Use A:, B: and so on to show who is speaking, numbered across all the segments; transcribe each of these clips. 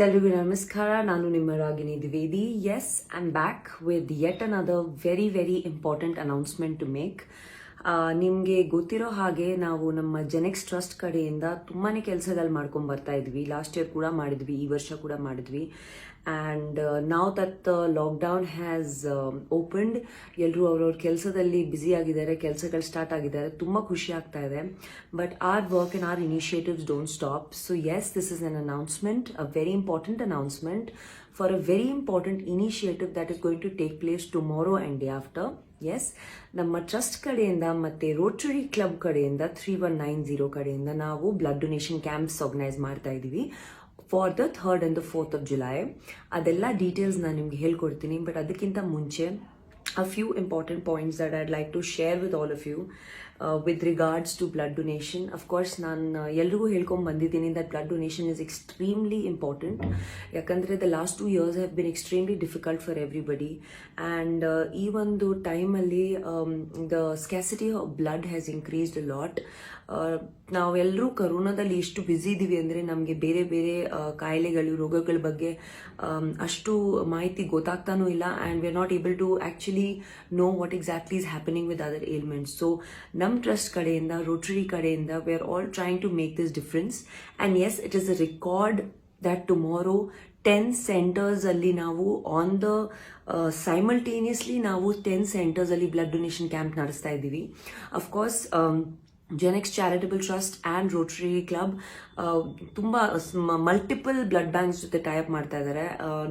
A: ಎಲ್ರಿಗೂ ನಮಸ್ಕಾರ. ನಾನು ನಿಮ್ಮ Ragini Dwivedi. Yes, I am back with yet another very important announcement to make. ನಿಮಗೆ ಗೊತ್ತಿರೋ ಹಾಗೆ ನಾವು ನಮ್ಮ ಜೆನೆಕ್ಸ್ ಟ್ರಸ್ಟ್ ಕಡೆಯಿಂದ ತುಂಬಾ ಕೆಲಸಗಳು ಮಾಡ್ಕೊಂಡು ಬರ್ತಾ ಇದ್ವಿ. ಲಾಸ್ಟ್ ಇಯರ್ ಕೂಡ ಮಾಡಿದ್ವಿ, ಈ ವರ್ಷ ಕೂಡ ಮಾಡಿದ್ವಿ. ಆ್ಯಂಡ್ ನಾವ್ ದಟ್ ಲಾಕ್ಡೌನ್ ಹ್ಯಾಸ್ ಓಪನ್ಡ್, ಎಲ್ಲರೂ ಅವ್ರವ್ರ ಕೆಲಸದಲ್ಲಿ ಬ್ಯುಸಿ ಆಗಿದ್ದಾರೆ, ಕೆಲಸಗಳು ಸ್ಟಾರ್ಟ್ ಆಗಿದ್ದಾರೆ. ತುಂಬ ಖುಷಿ ಆಗ್ತಾ ಇದೆ. But our work and our initiatives don't stop. So yes, this is an announcement, a very important announcement for a very important initiative that is going to take place tomorrow and day after. Yes, ನಮ್ಮ trust ಕಡೆಯಿಂದ ಮತ್ತೆ Rotary club ಕಡೆಯಿಂದ 3190 ಕಡೆಯಿಂದ ನಾವು blood donation camps organise ಮಾಡ್ತಾ ಇದ್ದೀವಿ for the 3rd and the 4th of July. ಅದೆಲ್ಲ details ನಾನು ನಿಮ್ಗೆ ಹೇಳ್ಕೊಡ್ತೀನಿ. ಬಟ್ ಅದಕ್ಕಿಂತ ಮುಂಚೆ a few important points that I'd like to share with all of you with regards to blood donation. Of course, ನಾನು ಎಲ್ರಿಗೂ ಹೇಳ್ಕೊಂಡು ಬಂದಿದ್ದೀನಿ that blood donation is extremely important. ಯಾಕಂದರೆ the last 2 years have been extremely difficult for everybody. And ಈ ಒಂದು ಟೈಮಲ್ಲಿ the scarcity of blood has increased a lot. ನಾವೆಲ್ಲರೂ ಕರೋನಾದಲ್ಲಿ ಎಷ್ಟು ಬ್ಯುಸಿ ಇದ್ದೀವಿ ಅಂದರೆ ನಮಗೆ ಬೇರೆ ಬೇರೆ ಕಾಯಿಲೆಗಳು, ರೋಗಗಳ ಬಗ್ಗೆ ಅಷ್ಟು ಮಾಹಿತಿ ಗೊತ್ತಾಗ್ತಾನೂ ಇಲ್ಲ. And we are not able to actually know what exactly is happening with other elements. So ನಮ್ಮ ಟ್ರಸ್ಟ್ ಕಡೆಯಿಂದ, ರೋಟರಿ ಕಡೆಯಿಂದ we are all trying to make this difference. And yes, it is a record that tomorrow 10 centers ಅಲ್ಲಿ ನಾವು on the simultaneously ನಾವು 10 centers ಅಲ್ಲಿ blood donation camp ನಡೆಸ್ತಾ ಇದ್ದೀವಿ. Of course Genex charitable trust and Rotary club ತುಂಬ multiple blood banks ಜೊತೆ tie up ಮಾಡ್ತಾ ಇದ್ದಾರೆ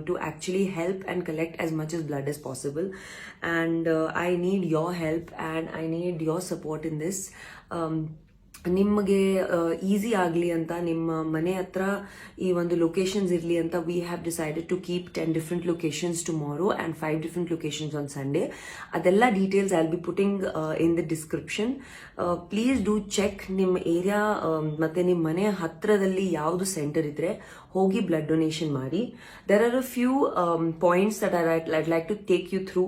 A: to actually help and collect as much as blood as possible. And I need your help and I need your support in this. ನಿಮಗೆ easy ಆಗಲಿ ಅಂತ, ನಿಮ್ಮ ಮನೆ ಹತ್ರ ಈ ಒಂದು ಲೊಕೇಶನ್ಸ್ ಇರಲಿ ಅಂತ we have decided to keep 10 different locations tomorrow and 5 different locations on Sunday. ಅದೆಲ್ಲ details I will be putting in the description. Please do check ನಿಮ್ಮ ಏರಿಯಾ ಮತ್ತು ನಿಮ್ಮ ಮನೆ ಹತ್ರದಲ್ಲಿ ಯಾವುದು ಸೆಂಟರ್ ಇದ್ದರೆ ಹೋಗಿ ಬ್ಲಡ್ ಡೊನೇಷನ್ ಮಾಡಿ. There are a few points that I'd like to take you through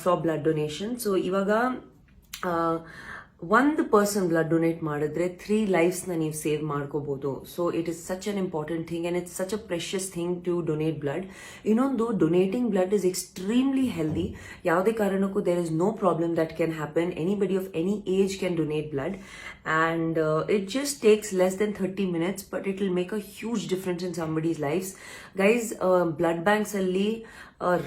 A: for blood donation. So ಇವಾಗ ಒಂದು ಪರ್ಸನ್ ಬ್ಲಡ್ ಡೊನೇಟ್ ಮಾಡಿದ್ರೆ 3 ಲೈಫ್ಸ್ನ ನೀವು ಸೇವ್ ಮಾಡ್ಕೋಬಹುದು. So it is such an important thing and it's such a precious thing to donate blood. ಇನ್ನೊಂದು, donating blood is extremely healthy. ಯಾವುದೇ ಕಾರಣಕ್ಕೂ there is no problem that can happen. Anybody of any age can donate blood and it just takes less than 30 minutes, but it will make a huge difference in somebody's lives. Guys, blood banks ಅಲ್ಲಿ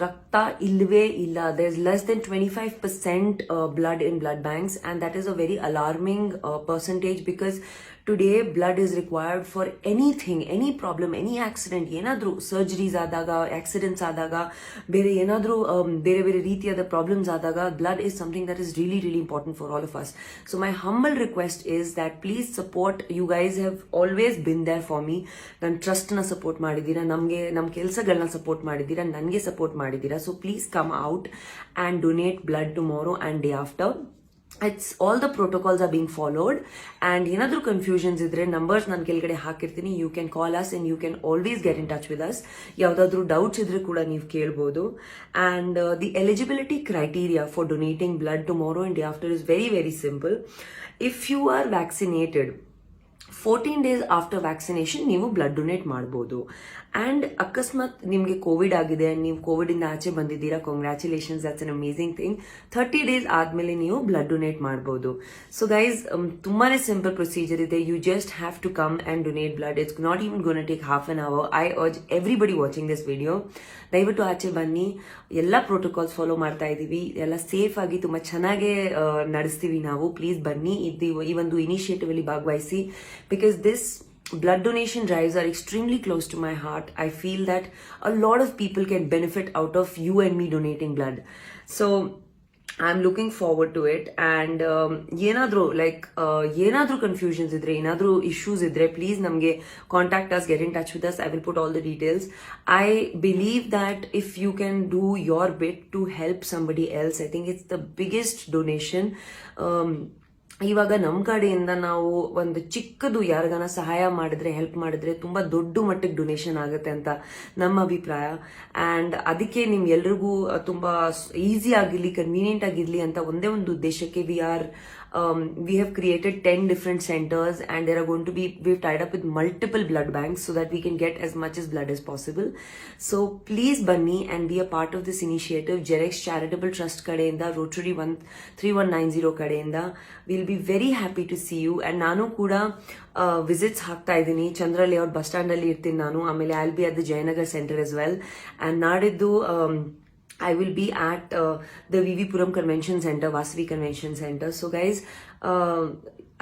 A: ರಕ್ತ ಇಲ್ಲವೇ ಇಲ್ಲ. there is less than 25% blood in blood banks, and that is a very alarming percentage, because today blood is required for anything, any problem, any accident. ಏನಾದರೂ surgeries ಆದಾಗ, accidents ಆದಾಗ, ಬೇರೆ ಏನಾದರೂ ಬೇರೆ ಬೇರೆ ರೀತಿಯಾದ ಪ್ರಾಬ್ಲಮ್ಸ್ ಆದಾಗ blood is something that is really important for all of us. So my humble request is that please support. You guys have always been there for me. ನನ್ನ ಟ್ರಸ್ಟ್ನ ಸಪೋರ್ಟ್ ಮಾಡಿದ್ದೀರಾ, ನಮ್ಮ ಕೆಲಸಗಳನ್ನ ಸಪೋರ್ಟ್ ಮಾಡಿದ್ದೀರಾ, ನನಗೆ ಸಪೋರ್ಟ್ ಮಾಡಿದ್ದೀರಾ. So please come out and donate blood tomorrow and day after. It's all the protocols are being followed, and ಏನಾದರೂ confusions ಇದ್ರೆ ನಂಬರ್ಸ್ ನಾನು ಕೆಳಗಡೆ ಹಾಕಿರ್ತೀನಿ. You can call us and you can always get in touch with us. ಯಾವುದಾದ್ರೂ doubts ಇದ್ರೆ ಕೂಡ ನೀವು ಕೇಳ್ಬೋದು. and the eligibility criteria for donating blood tomorrow and day after is very simple. If you are vaccinated, 14 days after vaccination ನೀವು blood donate ಮಾಡ್ಬೋದು. And ಅಕಸ್ಮಾತ್ ನಿಮಗೆ COVID ಆಗಿದೆ, ನೀವು ಕೋವಿಡಿಂದ ಆಚೆ ಬಂದಿದ್ದೀರಾ, congratulations, that's an amazing thing. 30 days ಆದಮೇಲೆ ನೀವು ಬ್ಲಡ್ ಡೊನೇಟ್ ಮಾಡ್ಬೋದು. ಸೊ ಗೈಸ್, ತುಂಬಾ ಸಿಂಪಲ್ ಪ್ರೊಸೀಜರ್ ಇದೆ. You just have to come and donate blood. It's not even gonna take half an hour. I urge everybody watching this video, ದಯವಿಟ್ಟು ಆಚೆ ಬನ್ನಿ. ಎಲ್ಲ protocols follow ಮಾಡ್ತಾ ಇದ್ದೀವಿ, ಎಲ್ಲ ಸೇಫ್ ಆಗಿ ತುಂಬ ಚೆನ್ನಾಗೇ ನಡೆಸ್ತೀವಿ ನಾವು. ಪ್ಲೀಸ್ ಬನ್ನಿ, ಈ ಒಂದು ಇನಿಷಿಯೇಟಿವ್ ಅಲ್ಲಿ ಭಾಗವಹಿಸಿ. Because this blood donation drives are extremely close to my heart. I feel that a lot of people can benefit out of you and me donating blood. So I'm looking forward to it. And ಏನಾದರೂ confusions ಇದ್ರೆ, ಏನಾದರೂ issues ಇದ್ರೆ, please ನಮಗೆ contact us, get in touch with us. I will put all the details. I believe that if you can do your bit to help somebody else, I think it's the biggest donation. ಇವಾಗ ನಮ್ಮ ಕಡೆಯಿಂದ ನಾವು ಒಂದು ಚಿಕ್ಕದು ಯಾರಿಗಾನ ಸಹಾಯ ಮಾಡಿದ್ರೆ, help ಮಾಡಿದ್ರೆ ತುಂಬ ದೊಡ್ಡ ಮಟ್ಟಿಗೆ ಡೊನೇಷನ್ ಆಗುತ್ತೆ ಅಂತ ನಮ್ಮ ಅಭಿಪ್ರಾಯ. ಆ್ಯಂಡ್ ಅದಕ್ಕೆ ನಿಮ್ಗೆಲ್ರಿಗೂ ತುಂಬ ಈಸಿ ಆಗಿರಲಿ, ಕನ್ವೀನಿಯೆಂಟ್ ಆಗಿರಲಿ ಅಂತ ಒಂದೇ ಒಂದು ಉದ್ದೇಶಕ್ಕೆ we are We have created 10 different centers, and there are going to be, we've tied up with multiple blood banks so that we can get as much as blood as possible. So please bunny and be a part of this initiative. Jerex Charitable Trust kadeinda, Rotary 3190 kadeinda. We'll be very happy to see you. And ನಾನು ಕೂಡ visits ಹಾಕ್ತಾ ಇದ್ದೀನಿ. ಚಂದ್ರ layout bus stand ಅಲ್ಲಿ ಇರ್ತೀನಿ ನಾನು. ಆಮೇಲೆ I will be at the Jayanagar centre as well. And ನಾಡಿದ್ದು I will be at the VV Puram Convention Center, Vasavi Convention Center. So guys,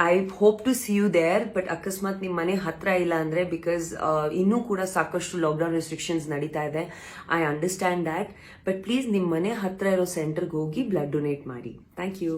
A: I hope to see you there. But ಅಕಸ್ಮಾತ್ ನಿಮ್ಮ ಮನೆ ಹತ್ರ ಇಲ್ಲ ಅಂದ್ರೆ, ಬಿಕಾಸ್ ಇನ್ನೂ ಕೂಡ ಸಾಕಷ್ಟು ಲಾಕ್ಡೌನ್ ರೆಸ್ಟ್ರಿಕ್ಷನ್ಸ್ ನಡೀತಾ ಇದೆ. I understand that. But please ನಿಮ್ಮ ಮನೆ ಹತ್ರ ಇರೋ ಸೆಂಟರ್ಗೆ ಹೋಗಿ ಬ್ಲಡ್ ಡೊನೇಟ್ ಮಾಡಿ. Thank you.